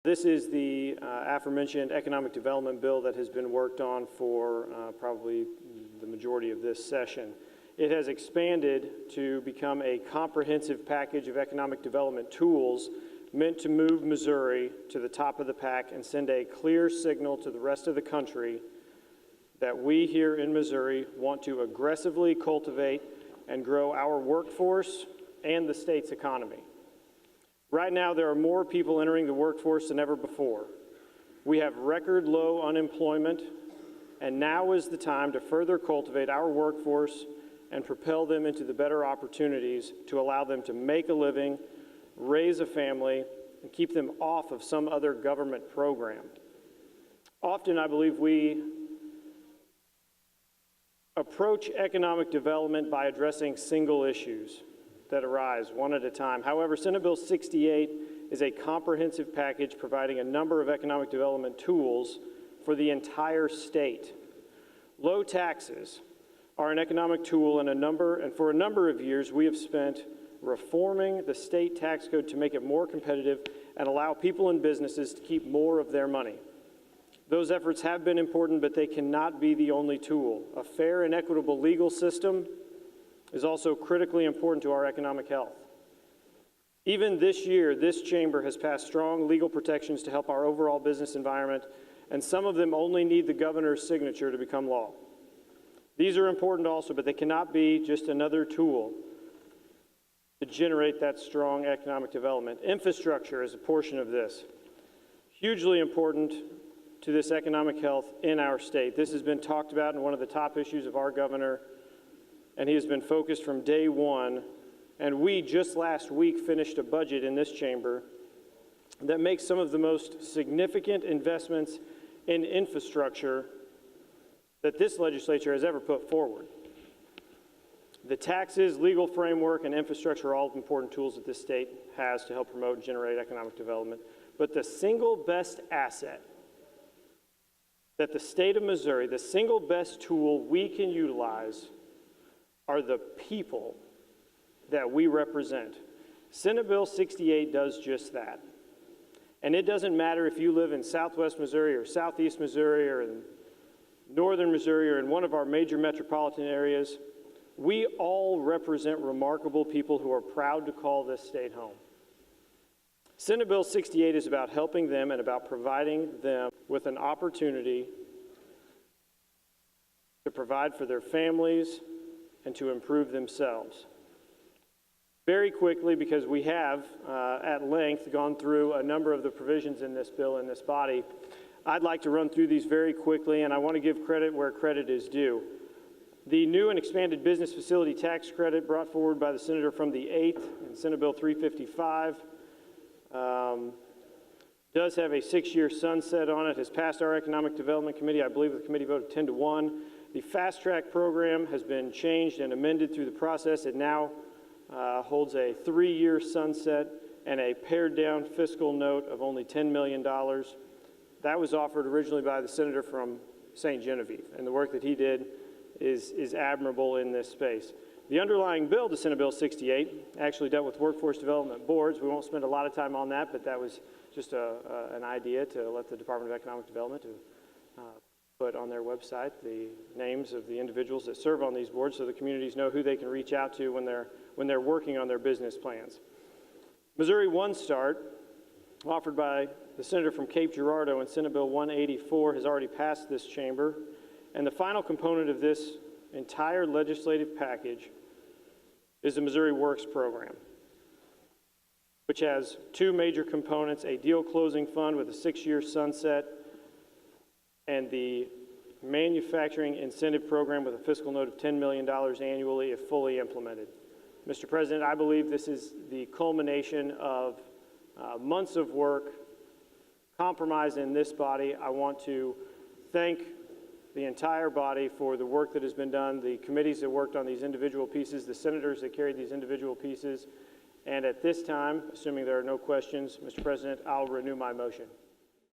This is the aforementioned economic development bill that has been worked on for probably the majority of this session. It has expanded to become a comprehensive package of economic development tools meant to move Missouri to the top of the pack and send a clear signal to the rest of the country that we here in Missouri want to aggressively cultivate and grow our workforce and the state's economy. Right now, there are more people entering the workforce than ever before. We have record low unemployment, and now is the time to further cultivate our workforce and propel them into the better opportunities to allow them to make a living, raise a family, and keep them off of some other government program. Often, I believe we approach economic development by addressing single issues that arise one at a time. However, Senate Bill 68 is a comprehensive package providing a number of economic development tools for the entire state. Low taxes are an economic tool, and for a number of years we have spent reforming the state tax code to make it more competitive and allow people and businesses to keep more of their money. Those efforts have been important, but they cannot be the only tool. A fair and equitable legal system is also critically important to our economic health. Even this year, this chamber has passed strong legal protections to help our overall business environment, and some of them only need the governor's signature to become law. These are important also, but they cannot be just another tool to generate that strong economic development. Infrastructure is a portion of this. Hugely important to this economic health in our state. This has been talked about in one of the top issues of our governor, and he has been focused from day one. And we just last week finished a budget in this chamber that makes some of the most significant investments in infrastructure that this legislature has ever put forward. The taxes, legal framework, and infrastructure are all important tools that this state has to help promote and generate economic development. But the single best asset that the state of Missouri, the single best tool we can utilize are the people that we represent. Senate Bill 68 does just that. And it doesn't matter if you live in Southwest Missouri or Southeast Missouri or in Northern Missouri or in one of our major metropolitan areas. We all represent remarkable people who are proud to call this state home. Senate Bill 68 is about helping them and about providing them with an opportunity to provide for their families and to improve themselves. Very quickly, because we have at length gone through a number of the provisions in this bill in this body, I'd like to run through these very quickly, and I want to give credit where credit is due. The new and expanded business facility tax credit brought forward by the senator from the 8th in Senate Bill 355 does have a 6-year sunset on it, has passed our Economic Development Committee, I believe with a committee vote of 10-1. The fast track program has been changed and amended through the process. It now holds a 3-year sunset and a pared down fiscal note of only $10 million. That was offered originally by the senator from St. Genevieve, and the work that he did is admirable in this space. The underlying bill to Senate Bill 68 actually dealt with workforce development boards. We won't spend a lot of time on that, but that was just an idea to let the Department of Economic Development put on their website the names of the individuals that serve on these boards so the communities know who they can reach out to when they're working on their business plans. Missouri One Start, offered by the senator from Cape Girardeau in Senate Bill 184, has already passed this chamber. And the final component of this entire legislative package is the Missouri Works program, which has 2 major components: a deal closing fund with a 6-year sunset and the manufacturing incentive program with a fiscal note of $10 million annually if fully implemented. Mr. President, I believe this is the culmination of months of work, compromise in this body. I want to thank the entire body for the work that has been done, the committees that worked on these individual pieces, the senators that carried these individual pieces. And at this time, assuming there are no questions, Mr. President, I'll renew my motion.